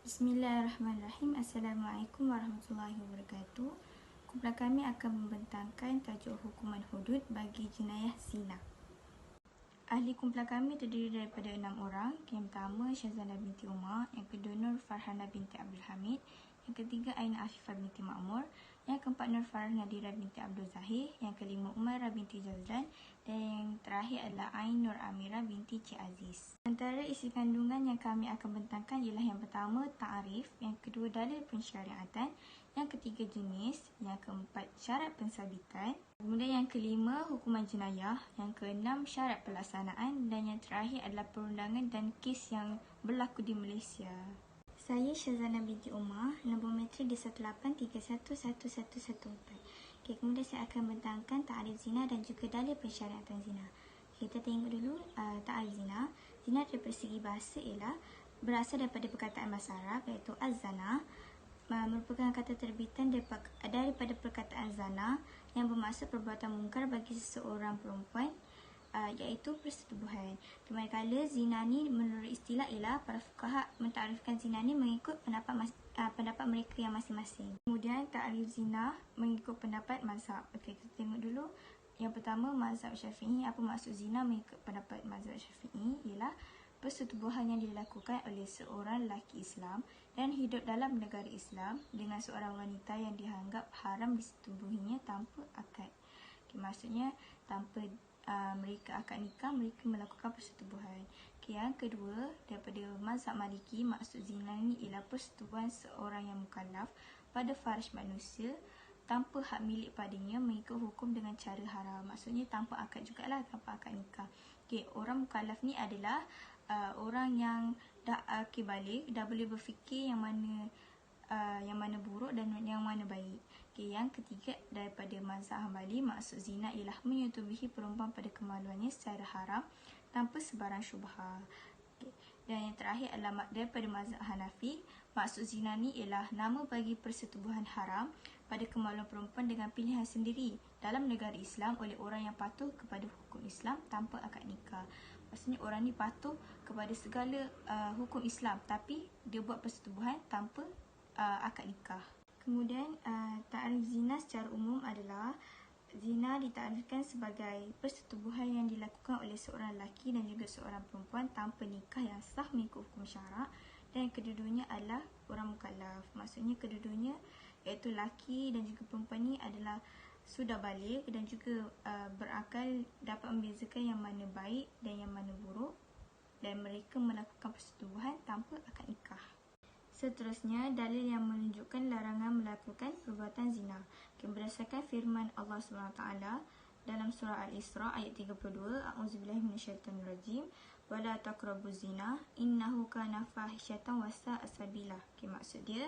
Bismillahirrahmanirrahim. Assalamualaikum warahmatullahi wabarakatuh. Kumpulan kami akan membentangkan tajuk hukuman hudud bagi jenayah zina. Ahli kumpulan kami terdiri daripada 6 orang. Yang pertama Syazana binti Umar, yang kedua Nur Farhana binti Abdul Hamid, yang ketiga Aina Afifah binti Ma'mur, yang keempat Nur Farah Nadira binti Abdul Zahir, yang kelima Umairah binti Jazlan, dan yang terakhir adalah Ain Nur Amira binti Cik Aziz. Antara isi kandungan yang kami akan bentangkan ialah yang pertama ta'arif, yang kedua dalil pensyariatan, yang ketiga jenis, yang keempat syarat pensabitan, kemudian yang kelima hukuman jenayah, yang keenam syarat pelaksanaan, dan yang terakhir adalah perundangan dan kes yang berlaku di Malaysia. Saya Syazana binti Umar, nombor matrik di 1831114. Kemudian saya akan bentangkan ta'arif zina dan juga dalil pensyariatan zina. Kita tengok dulu ta'arif zina. Zina daripada segi bahasa ialah berasal daripada perkataan bahasa Arab iaitu az-zana, merupakan kata terbitan daripada perkataan zana yang bermaksud perbuatan mungkar bagi seseorang perempuan, iaitu persetubuhan. Manakala zina ni menurut istilah ialah para fuqaha mentarifkan zina ni mengikut pendapat mereka yang masing-masing. Kemudian ta'rif zina mengikut pendapat mazhab. Okey, kita tengok dulu. Yang pertama mazhab Syafi'i. Apa maksud zina mengikut pendapat mazhab Syafi'i? Ialah persetubuhan yang dilakukan oleh seorang lelaki Islam dan hidup dalam negara Islam dengan seorang wanita yang dianggap haram disetubuhinya tanpa akad. Okay, maksudnya tanpa mereka akad nikah, mereka melakukan persetubuhan. Okay, yang kedua, daripada mazhab Maliki, maksud zina ni ialah persetubuhan seorang yang mukallaf pada farj manusia tanpa hak milik padanya mengikut hukum dengan cara haram. Maksudnya tanpa akad jugalah, tanpa akad nikah. Okay, orang mukallaf ni adalah orang yang dah baligh, dah boleh berfikir yang mana buruk dan yang mana baik. Okay, yang ketiga daripada mazhab Hambali, maksud zina ialah menyetubuhi perempuan pada kemaluannya secara haram tanpa sebarang syubhah. Okay. Dan yang terakhir adalah daripada mazhab Hanafi, maksud zina ni ialah nama bagi persetubuhan haram pada kemaluan perempuan dengan pilihan sendiri dalam negara Islam oleh orang yang patuh kepada hukum Islam tanpa akad nikah. Maksudnya orang ni patuh kepada segala hukum Islam tapi dia buat persetubuhan tanpa akad nikah. Kemudian ta'rif zina secara umum adalah zina ditakdirkan sebagai persetubuhan yang dilakukan oleh seorang lelaki dan juga seorang perempuan tanpa nikah yang sah mengikut hukum syarak, dan kedua-duanya adalah orang mukallaf. Maksudnya kedua-duanya iaitu lelaki dan juga perempuan ni adalah sudah balik dan juga berakal, dapat membezakan yang mana baik dan yang mana buruk, dan mereka melakukan persetubuhan tanpa akad nikah. Seterusnya, dalil yang menunjukkan larangan melakukan perbuatan zina. Berdasarkan firman Allah SWT dalam surah Al-Isra ayat 32, A'udzubillahi minasyaitonirrajim, wala taqrabuz zina innahu kana fahisyatan wa sa'a sabila. Maksud dia,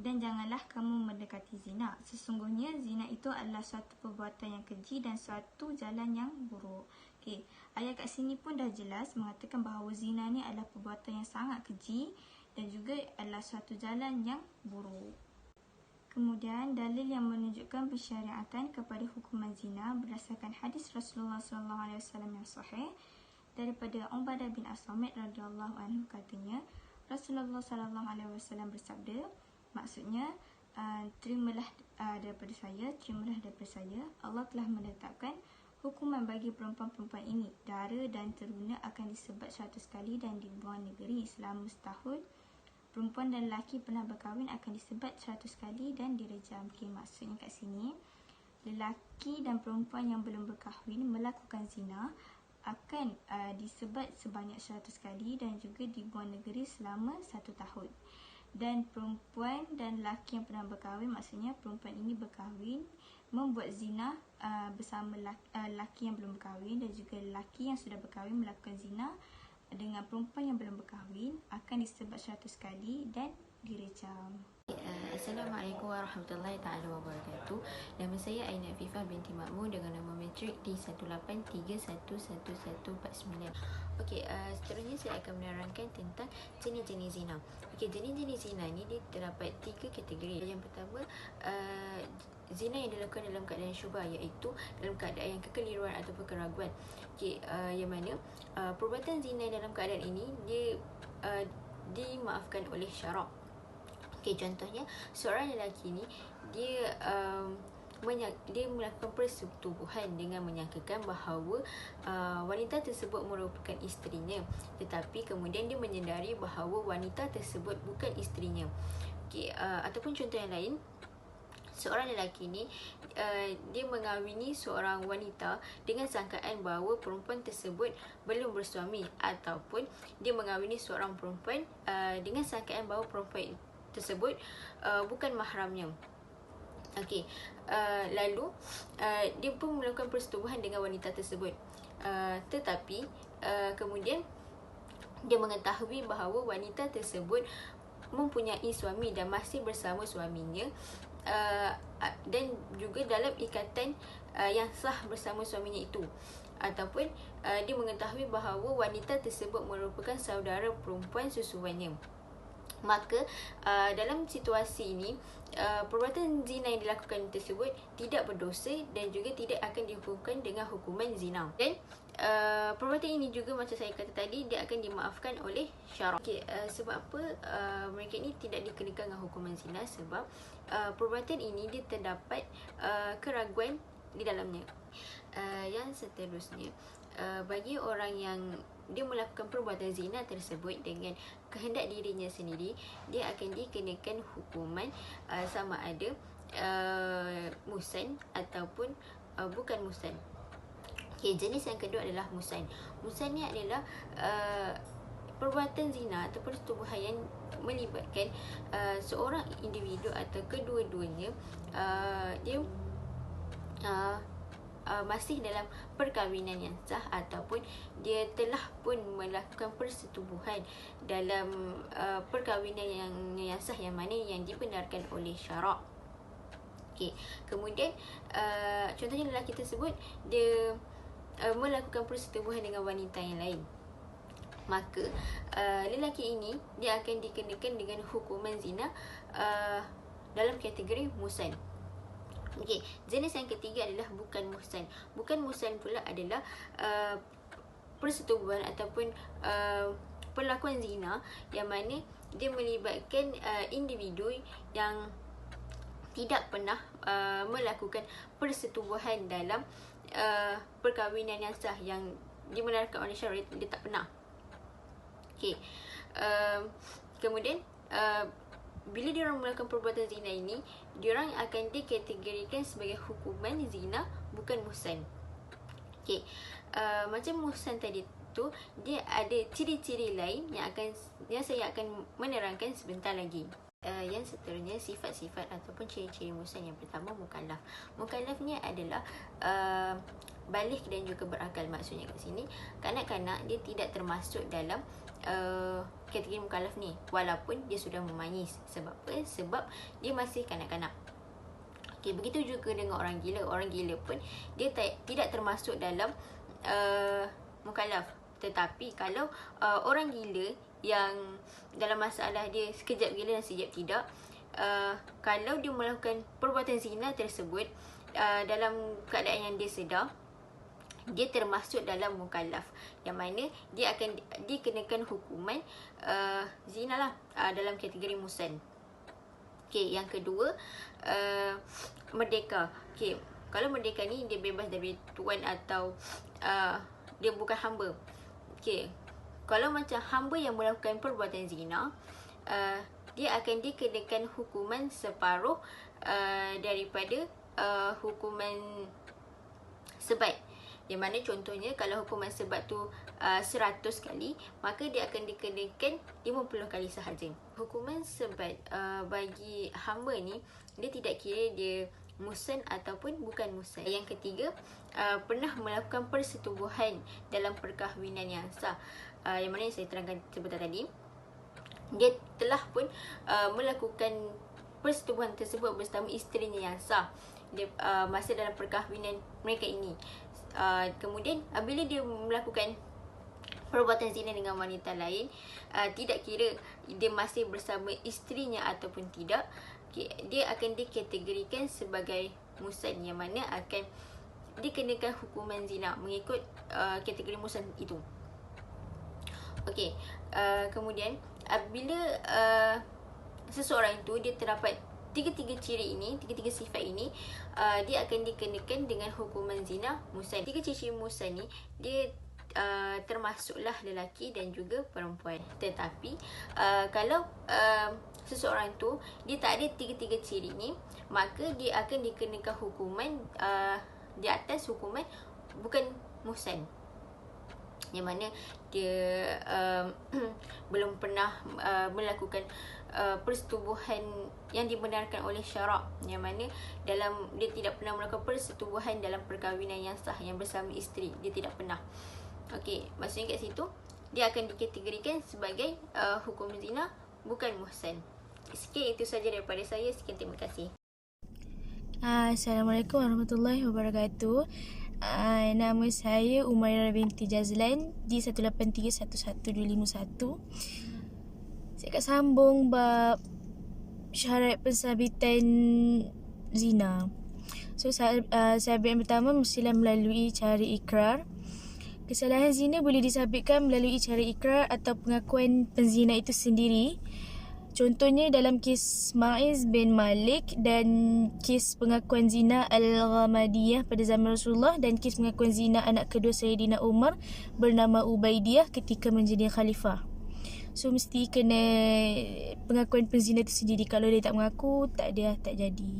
dan janganlah kamu mendekati zina. Sesungguhnya zina itu adalah suatu perbuatan yang keji dan suatu jalan yang buruk. Ayat kat sini pun dah jelas mengatakan bahawa zina ni adalah perbuatan yang sangat keji dan juga adalah suatu jalan yang buruk. Kemudian dalil yang menunjukkan pensyariatan kepada hukuman zina berdasarkan hadis Rasulullah SAW yang sahih daripada Ubadah bin As-Samit radhiyallahu anhu, katanya Rasulullah SAW bersabda, maksudnya terimalah daripada saya, Allah telah menetapkan hukuman bagi perempuan-perempuan ini, dara dan teruna akan disebat 100 kali dan dibuang negeri selama setahun. Perempuan dan lelaki pernah berkahwin akan disebat 100 kali dan direjam. Maksudnya kat sini, lelaki dan perempuan yang belum berkahwin melakukan zina akan disebat sebanyak 100 kali dan juga dibuang negeri selama 1 tahun. Dan perempuan dan lelaki yang pernah berkahwin, maksudnya perempuan ini berkahwin, membuat zina bersama lelaki yang belum berkahwin, dan juga lelaki yang sudah berkahwin melakukan zina dengan perempuan yang belum berkahwin akan disebat 100 kali dan direjam. Assalamualaikum warahmatullahi taala wabarakatuh. Nama saya Aina Afifah binti Ma'mur dengan nama matrik di 1831149. Okey, seterusnya saya akan menerangkan tentang jenis-jenis zina. Okey, jenis-jenis zina ni dia terdapat 3 kategori. Yang pertama, zina yang dilakukan dalam keadaan syubhah, iaitu dalam keadaan yang kekeliruan ataupun keraguan. Okey, yang mana perbuatan zina dalam keadaan ini dia dimaafkan oleh syarak. Okey, contohnya seorang lelaki ni dia dia melakukan persetubuhan dengan menyangkakan bahawa wanita tersebut merupakan isterinya, tetapi kemudian dia menyedari bahawa wanita tersebut bukan isterinya. Okey, ataupun contoh yang lain, seorang lelaki ni dia mengahwini seorang wanita dengan sangkaan bahawa perempuan tersebut belum bersuami, ataupun dia mengahwini seorang perempuan dengan sangkaan bahawa perempuan tersebut bukan mahramnya. Okey, lalu dia pun melakukan persetubuhan dengan wanita tersebut, tetapi kemudian dia mengetahui bahawa wanita tersebut mempunyai suami dan masih bersama suaminya, dan juga dalam ikatan yang sah bersama suaminya itu, ataupun dia mengetahui bahawa wanita tersebut merupakan saudara perempuan susuannya. Maka dalam situasi ini, perbuatan zina yang dilakukan tersebut tidak berdosa dan juga tidak akan dihukumkan dengan hukuman zina. Dan perbuatan ini juga macam saya kata tadi, dia akan dimaafkan oleh syarak. Okay, sebab apa mereka ini tidak dikenakan dengan hukuman zina? Sebab perbuatan ini dia terdapat keraguan di dalamnya. Yang seterusnya, bagi orang yang dia melakukan perbuatan zina tersebut dengan kehendak dirinya sendiri, dia akan dikenakan hukuman sama ada musan ataupun bukan musan. Okay, jenis yang kedua adalah musan. Musan ni adalah perbuatan zina atau persetubuhan yang melibatkan seorang individu atau kedua-duanya dia masih dalam perkahwinan yang sah, ataupun dia telah pun melakukan persetubuhan dalam perkahwinan yang sah, yang mana yang dibenarkan oleh syarak. Okey, kemudian contohnya lelaki tersebut dia melakukan persetubuhan dengan wanita yang lain, maka lelaki ini dia akan dikenakan dengan hukuman zina dalam kategori musan. Okey, jenis yang ketiga adalah bukan muhsan. Bukan muhsan pula adalah persetubuhan ataupun perlakuan zina yang mana dia melibatkan individu yang tidak pernah melakukan persetubuhan dalam perkahwinan yang sah yang dibenarkan oleh syariat. Dia tak pernah. Okey, kemudian bila diorang melakukan perbuatan zina ini, diorang akan dikategorikan sebagai hukuman zina bukan muhsan. Okey, macam muhsan tadi tu, dia ada ciri-ciri lain yang saya akan menerangkan sebentar lagi. Yang seterusnya, sifat-sifat ataupun ciri-ciri muhsan. Yang pertama, mukallaf. Mukallaf ni adalah baligh dan juga berakal. Maksudnya kat sini, kanak-kanak dia tidak termasuk dalam kategori mukallaf ni, walaupun dia sudah memayis. Sebab apa? Sebab dia masih kanak-kanak. Okey, begitu juga dengan orang gila. Orang gila pun dia tidak termasuk dalam mukallaf. Tetapi kalau orang gila yang dalam masalah dia sekejap gila dan sekejap tidak, kalau dia melakukan perbuatan zina tersebut dalam keadaan yang dia sedar, dia termasuk dalam mukallaf, yang mana dia akan dikenakan hukuman zina lah dalam kategori muhsan. Okey, yang kedua, merdeka. Okey, kalau merdeka ni dia bebas dari tuan atau dia bukan hamba. Okey, kalau macam hamba yang melakukan perbuatan zina, dia akan dikenakan hukuman separuh daripada hukuman sebat. Yang mana contohnya, kalau hukuman sebat tu 100 kali, maka dia akan dikenakan 50 kali sahaja. Hukuman sebat bagi hamba ni, dia tidak kira dia muhsan ataupun bukan muhsan. Yang ketiga, pernah melakukan persetubuhan dalam perkahwinan yang sah. Yang mana saya terangkan sebentar tadi, dia telah pun melakukan persetubuhan tersebut bersama isterinya yang sah dia, masa dalam perkahwinan mereka ini. Kemudian bila dia melakukan perbuatan zina dengan wanita lain, tidak kira dia masih bersama isterinya ataupun tidak, dia akan dikategorikan sebagai muhsan, yang mana akan dikenakan hukuman zina mengikut kategori muhsan itu. Okey, kemudian bila seseorang itu dia terdapat tiga-tiga ciri ini, tiga-tiga sifat ini, dia akan dikenakan dengan hukuman zina muhsan. Tiga ciri muhsan ni dia termasuklah lelaki dan juga perempuan. Tetapi kalau seseorang tu dia tak ada tiga-tiga ciri ni, maka dia akan dikenakan hukuman di atas hukuman bukan muhsan, yang mana dia belum pernah melakukan persetubuhan yang dibenarkan oleh syarak, yang mana dalam dia tidak pernah melakukan persetubuhan dalam perkahwinan yang sah yang bersama isteri, dia tidak pernah. Okey, maksudnya kat situ dia akan dikategorikan sebagai hukum zina bukan muhsan. Sikit itu saja daripada saya. Sekian, terima kasih. Assalamualaikum warahmatullahi wabarakatuh. Nama saya Umairah binti Jazlan di 1831151. Saya akan sambung bab syarat pensabitan zina. So, sabit yang pertama mestilah melalui cara ikrar. Kesalahan zina boleh disabitkan melalui cara ikrar atau pengakuan penzina itu sendiri. Contohnya dalam kes Ma'iz bin Malik dan kes pengakuan zina Al-Ghamadiyah pada zaman Rasulullah dan kes pengakuan zina anak kedua Sayyidina Umar bernama Ubaidiyah ketika menjadi khalifah. So mesti kena pengakuan penzina itu sendiri. Kalau dia tak mengaku, tak jadi.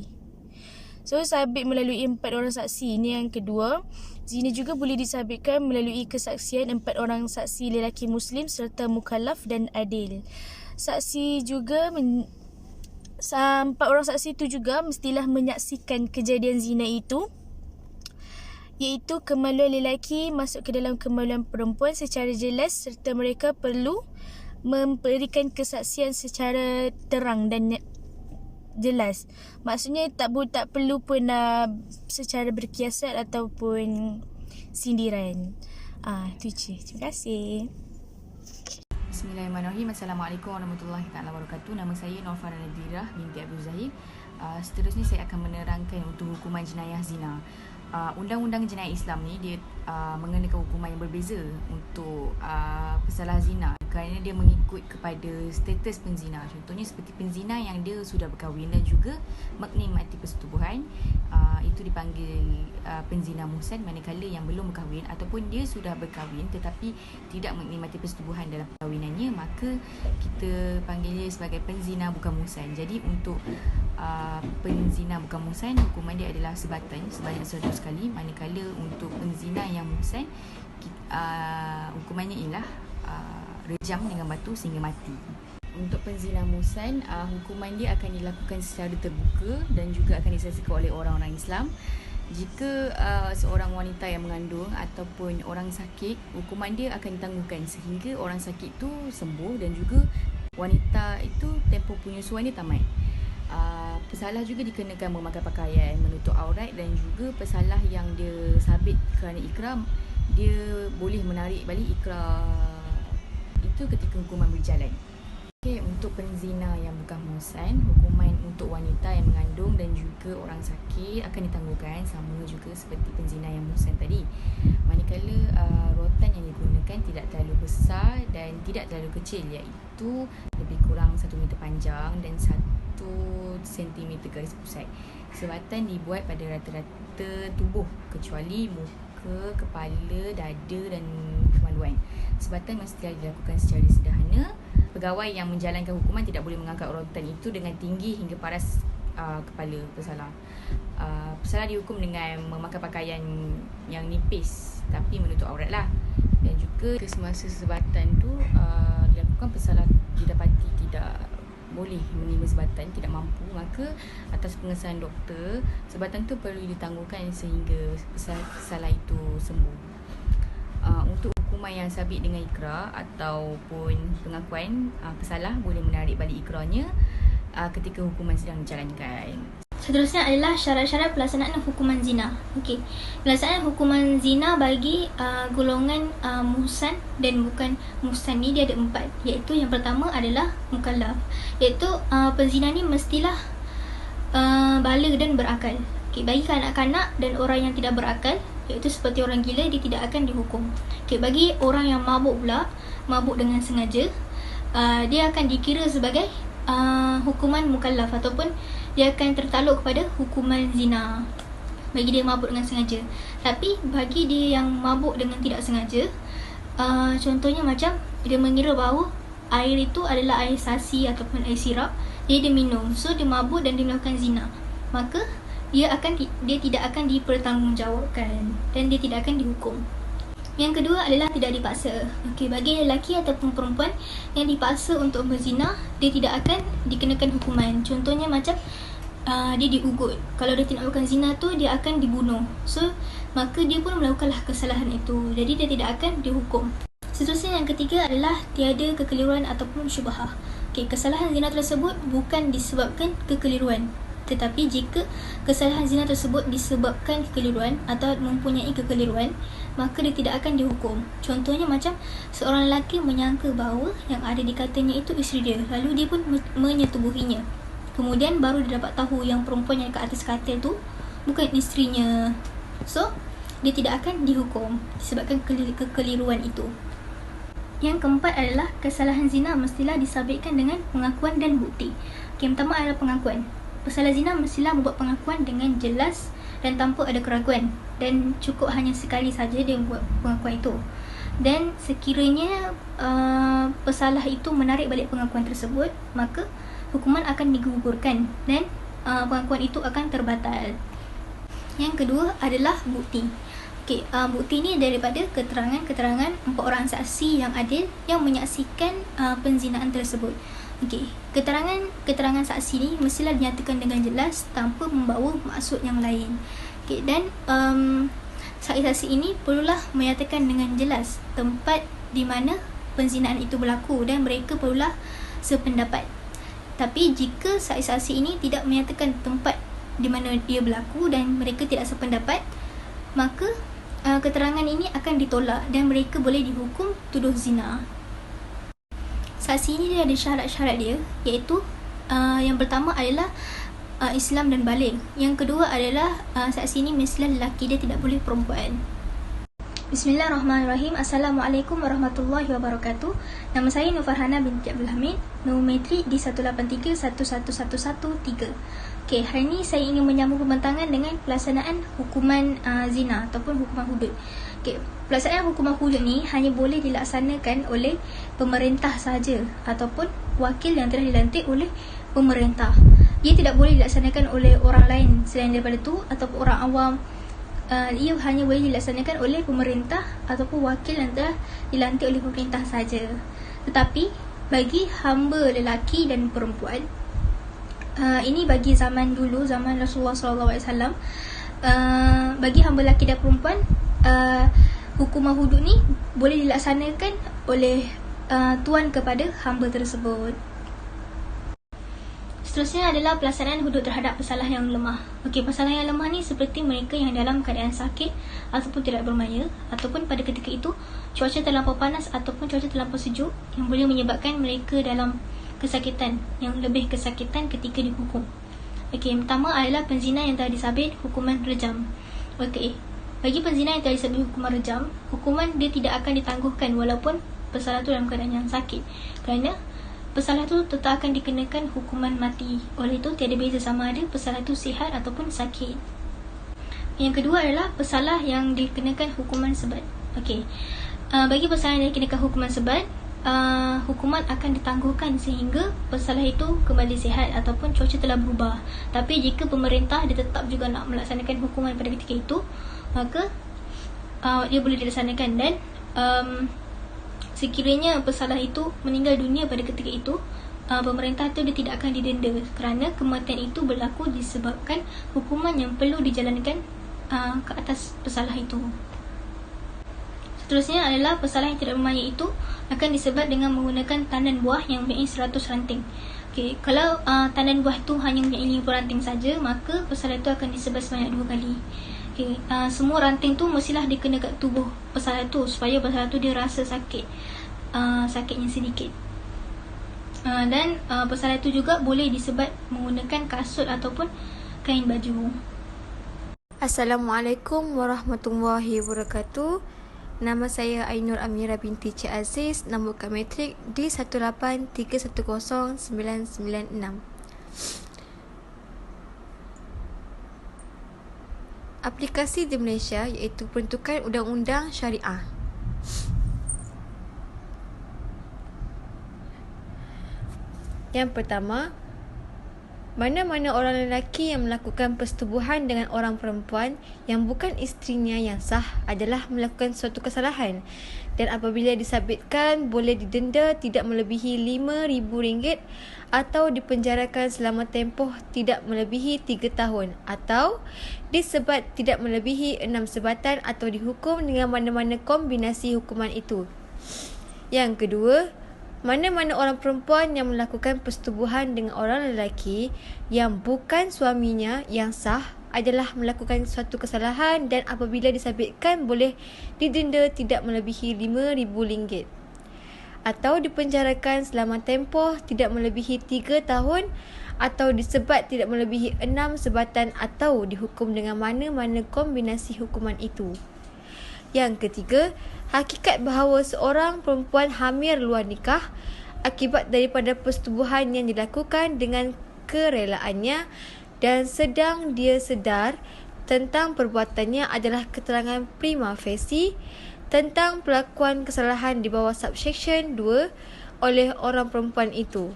So sabit melalui 4 orang saksi. Ini yang kedua. Zina juga boleh disabitkan melalui kesaksian 4 orang saksi lelaki Muslim serta mukallaf dan adil. Saksi juga 4 orang saksi itu juga mestilah menyaksikan kejadian zina itu, iaitu kemaluan lelaki masuk ke dalam kemaluan perempuan secara jelas serta mereka perlu memberikan kesaksian secara terang dan jelas. Maksudnya tak perlu pun secara berkiasat ataupun sindiran. Itu je. Terima kasih. Bismillahirrahmanirrahim. Assalamualaikum warahmatullahi wabarakatuh. Nama saya Norfarah Nadirah binti Abdul Zahid. Seterusnya saya akan menerangkan untuk hukuman jenayah zina. Undang-undang jenayah Islam ni dia mengenakan hukuman yang berbeza untuk pesalah zina kerana dia mengikut kepada status penzina. Contohnya seperti penzina yang dia sudah berkahwin dan juga menikmati persetubuhan, itu dipanggil penzina muhsan. Manakala yang belum berkahwin ataupun dia sudah berkahwin tetapi tidak menikmati persetubuhan dalam perkahwinannya, maka kita panggil dia sebagai penzina bukan muhsan. Jadi untuk penzina bukan muhsan, hukuman dia adalah sebatan sebanyak 100 kali. Manakala untuk penzina yang muhsan, hukumannya ialah rejam dengan batu sehingga mati. Untuk penzina muhsan, hukuman dia akan dilakukan secara terbuka dan juga akan disaksikan oleh orang-orang Islam. Jika seorang wanita yang mengandung ataupun orang sakit, hukuman dia akan ditangguhkan sehingga orang sakit tu sembuh dan juga wanita itu tempoh penyusuan dia tamat. Pesalah juga dikenakan memakai pakaian menutup aurat dan juga pesalah yang dia sabit kerana ikrar, dia boleh menarik balik ikrar itu ketika hukuman berjalan. Okay, untuk penzina yang bukan muhsan, hukuman untuk wanita yang mengandung dan juga orang sakit akan ditangguhkan sama juga seperti penzina yang muhsan tadi. Manakala rotan yang digunakan tidak terlalu besar dan tidak terlalu kecil, iaitu lebih kurang 1 meter panjang dan 1 cm garis pusat. Sebatan dibuat pada rata-rata tubuh kecuali muka, kepala, dada dan kemaluan. Sebatan mesti dilakukan secara sederhana. Pegawai yang menjalankan hukuman tidak boleh mengangkat rotan itu dengan tinggi hingga paras kepala pesalah. Pesalah dihukum dengan memakai pakaian yang nipis tapi menutup aurat lah. Dan juga semasa sebatan tu dilakukan, pesalah didapati tidak boleh menerima sebatan, tidak mampu, maka atas pengesahan doktor, sebatan tu perlu ditangguhkan sehingga pesalah itu sembuh. Untuk hukuman yang sabit dengan ikrar ataupun pengakuan, pesalah boleh menarik balik ikrarnya ketika hukuman sedang dijalankan. Seterusnya adalah syarat-syarat pelaksanaan hukuman zina. Okey. Pelaksanaan hukuman zina bagi golongan muhsan dan bukan muhsan ni dia ada 4, iaitu yang pertama adalah mukallaf, iaitu penzina ni mestilah baligh dan berakal. Okey, bagi kanak-kanak dan orang yang tidak berakal, iaitu seperti orang gila, dia tidak akan dihukum. Okey, bagi orang yang mabuk pula, mabuk dengan sengaja, dia akan dikira sebagai hukuman mukallaf ataupun dia akan tertakluk kepada hukuman zina bagi dia mabuk dengan sengaja. Tapi bagi dia yang mabuk dengan tidak sengaja, contohnya macam dia mengira bahawa air itu adalah air sasi ataupun air sirap, dia minum, so dia mabuk dan dia melakukan zina, maka dia tidak akan dipertanggungjawabkan dan dia tidak akan dihukum. Yang kedua adalah tidak dipaksa. Okey, bagi lelaki ataupun perempuan yang dipaksa untuk berzina, dia tidak akan dikenakan hukuman. Contohnya macam dia diugut. Kalau dia tidak melakukan zina tu, dia akan dibunuh. So, maka dia pun melakukanlah kesalahan itu. Jadi dia tidak akan dihukum. Seterusnya yang ketiga adalah tiada kekeliruan ataupun syubhah. Okey, kesalahan zina tersebut bukan disebabkan kekeliruan. Tetapi jika kesalahan zina tersebut disebabkan kekeliruan atau mempunyai kekeliruan, maka dia tidak akan dihukum. Contohnya macam seorang lelaki menyangka bahawa yang ada di katilnya itu isteri dia, lalu dia pun menyetubuhinya. Kemudian baru dia dapat tahu yang perempuan yang kat atas katil tu bukan isterinya. So, dia tidak akan dihukum disebabkan kekeliruan itu. Yang keempat adalah kesalahan zina mestilah disabitkan dengan pengakuan dan bukti. Yang pertama adalah pengakuan. Pesalah zina mestilah membuat pengakuan dengan jelas dan tanpa ada keraguan, dan cukup hanya sekali saja dia membuat pengakuan itu. Dan sekiranya pesalah itu menarik balik pengakuan tersebut, maka hukuman akan digugurkan dan pengakuan itu akan terbatal. Yang kedua adalah bukti. Okey, bukti ni daripada keterangan 4 orang saksi yang adil yang menyaksikan penzinaan tersebut. Okey, keterangan saksi ni mestilah dinyatakan dengan jelas tanpa membawa maksud yang lain. Okey, dan saksi-saksi ini perlulah menyatakan dengan jelas tempat di mana penzinaan itu berlaku dan mereka perlulah sependapat. Tapi jika saksi-saksi ini tidak menyatakan tempat di mana dia berlaku dan mereka tidak sependapat, maka keterangan ini akan ditolak dan mereka boleh dihukum tuduh zina. Saksi ini dia ada syarat-syarat dia, iaitu yang pertama adalah Islam dan baligh. Yang kedua adalah saksi ini mestilah lelaki, dia tidak boleh perempuan. Bismillahirrahmanirrahim. Assalamualaikum warahmatullahi wabarakatuh. Nama saya Nur Farhana binti Abdul Hamid, nombor metrik di 183111113. Okey, hari ini saya ingin menyambung pembentangan dengan pelaksanaan hukuman zina ataupun hukuman hudud. Okey, pelaksanaan hukuman hudud ni hanya boleh dilaksanakan oleh pemerintah sahaja ataupun wakil yang telah dilantik oleh pemerintah. Ia tidak boleh dilaksanakan oleh orang lain selain daripada tu ataupun orang awam. Ia hanya boleh dilaksanakan oleh pemerintah ataupun wakil yang telah dilantik oleh pemerintah sahaja. Tetapi bagi hamba lelaki dan perempuan, ini bagi zaman dulu, zaman Rasulullah SAW, bagi hamba lelaki dan perempuan, hukuman hudud ni boleh dilaksanakan oleh tuan kepada hamba tersebut. Seterusnya adalah pelaksanaan hudud terhadap pesalah yang lemah. Okey, pesalah yang lemah ni seperti mereka yang dalam keadaan sakit ataupun tidak bermaya, ataupun pada ketika itu cuaca terlampau panas ataupun cuaca terlampau sejuk yang boleh menyebabkan mereka dalam kesakitan, yang lebih kesakitan ketika dihukum. Okey, yang pertama adalah penzina yang telah disabit hukuman rejam. Okey, bagi penzina yang telah disabit hukuman rejam, hukuman dia tidak akan ditangguhkan walaupun pesalah tu dalam keadaan yang sakit, kerana pesalah tu tetap akan dikenakan hukuman mati. Oleh itu tiada beza sama ada pesalah tu sihat ataupun sakit. Yang kedua adalah pesalah yang dikenakan hukuman sebat. Okey, bagi pesalah yang dikenakan hukuman sebat, hukuman akan ditangguhkan sehingga pesalah itu kembali sihat ataupun cuaca telah berubah. Tapi jika pemerintah dia tetap juga nak melaksanakan hukuman pada ketika itu, maka dia boleh dilaksanakan. Dan sekiranya pesalah itu meninggal dunia pada ketika itu, pemerintah itu dia tidak akan didenda kerana kematian itu berlaku disebabkan hukuman yang perlu dijalankan ke atas pesalah itu. Seterusnya adalah pesalah yang tidak bermaya itu akan disebat dengan menggunakan tandan buah yang mempunyai 100 ranting. Okey, kalau tandan buah tu hanya mempunyai 50 ranting saja, maka pesalah itu akan disebat sebanyak 2 kali. Okay, semua ranting tu mestilah dikena kat tubuh pesalah tu supaya pesalah tu dia rasa sakit, sakitnya sedikit. Dan pesalah tu juga boleh disebat menggunakan kasut ataupun kain baju. Assalamualaikum warahmatullahi wabarakatuh. Nama saya Ainur Amira binti Cik Aziz, nombor kad matrik D183100996. Aplikasi di Malaysia iaitu Peruntukan Undang-Undang Syariah. Yang pertama, mana-mana orang lelaki yang melakukan persetubuhan dengan orang perempuan yang bukan isterinya yang sah adalah melakukan suatu kesalahan, dan apabila disabitkan boleh didenda tidak melebihi RM5,000 atau dipenjarakan selama tempoh tidak melebihi 3 tahun, atau disebat tidak melebihi 6 sebatan, atau dihukum dengan mana-mana kombinasi hukuman itu. Yang kedua, mana-mana orang perempuan yang melakukan persetubuhan dengan orang lelaki yang bukan suaminya yang sah adalah melakukan suatu kesalahan, dan apabila disabitkan boleh didenda tidak melebihi RM5,000 atau dipenjarakan selama tempoh tidak melebihi 3 tahun, atau disebat tidak melebihi 6 sebatan, atau dihukum dengan mana-mana kombinasi hukuman itu. Yang ketiga, hakikat bahawa seorang perempuan hamil luar nikah akibat daripada persetubuhan yang dilakukan dengan kerelaannya dan sedang dia sedar tentang perbuatannya adalah keterangan prima facie tentang pelakuan kesalahan di bawah subsection 2 oleh orang perempuan itu.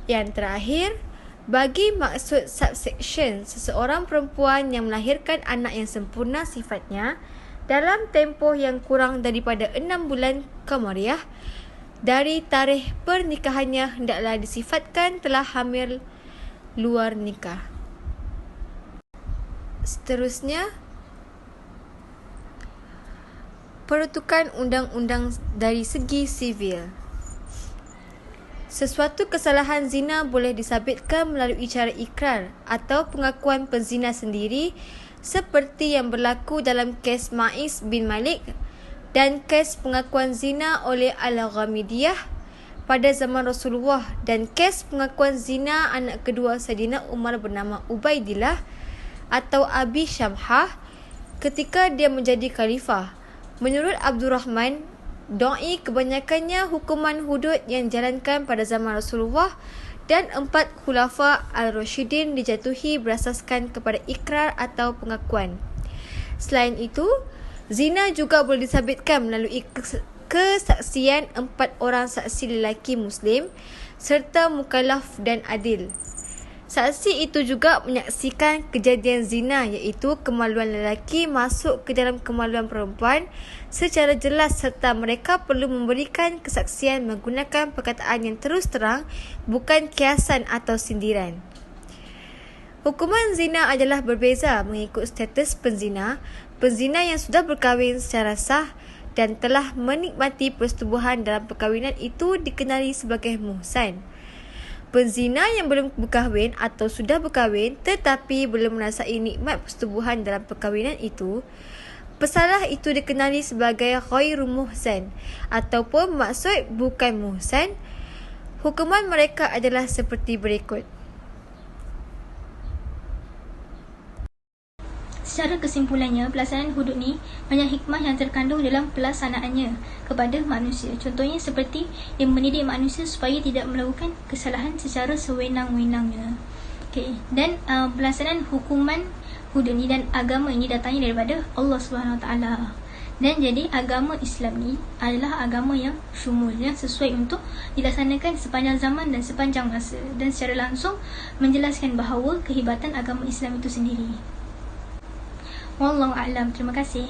Yang terakhir, bagi maksud subsection, seseorang perempuan yang melahirkan anak yang sempurna sifatnya dalam tempoh yang kurang daripada 6 bulan kamariah dari tarikh pernikahannya hendaklah disifatkan telah hamil luar nikah. Seterusnya, peruntukan undang-undang dari segi sivil. Sesuatu kesalahan zina boleh disabitkan melalui cara ikrar atau pengakuan penzina sendiri, seperti yang berlaku dalam kes Ma'iz bin Malik dan kes pengakuan zina oleh Al-Ghamidiyah pada zaman Rasulullah, dan kes pengakuan zina anak kedua Saidina Umar bernama Ubaidillah atau Abi Syamhah ketika dia menjadi khalifah. Menurut Abdurrahman Doi, kebanyakannya hukuman hudud yang dijalankan pada zaman Rasulullah dan 4 khulafa al-Rashidin dijatuhi berasaskan kepada ikrar atau pengakuan. Selain itu, zina juga boleh disabitkan melalui kesaksian 4 orang saksi lelaki Muslim serta mukallaf dan adil. Saksi itu juga menyaksikan kejadian zina, iaitu kemaluan lelaki masuk ke dalam kemaluan perempuan secara jelas, serta mereka perlu memberikan kesaksian menggunakan perkataan yang terus terang, bukan kiasan atau sindiran. Hukuman zina adalah berbeza mengikut status penzina. Penzina yang sudah berkahwin secara sah dan telah menikmati persetubuhan dalam perkahwinan itu dikenali sebagai muhsan. Penzina yang belum berkahwin atau sudah berkahwin tetapi belum merasai nikmat persetubuhan dalam perkahwinan itu, pesalah itu dikenali sebagai ghairu muhsan ataupun maksud bukan muhsan. Hukuman mereka adalah seperti berikut. Secara kesimpulannya, pelaksanaan hudud ni banyak hikmah yang terkandung dalam pelaksanaannya kepada manusia. Contohnya seperti yang mendidik manusia supaya tidak melakukan kesalahan secara sewenang-wenangnya. Dan pelaksanaan hukuman hudud ni dan agama ini datangnya daripada Allah SWT. Dan jadi agama Islam ni adalah agama yang syumul, yang sesuai untuk dilaksanakan sepanjang zaman dan sepanjang masa, dan secara langsung menjelaskan bahawa kehebatan agama Islam itu sendiri. Wallahu a'lam. Terima kasih.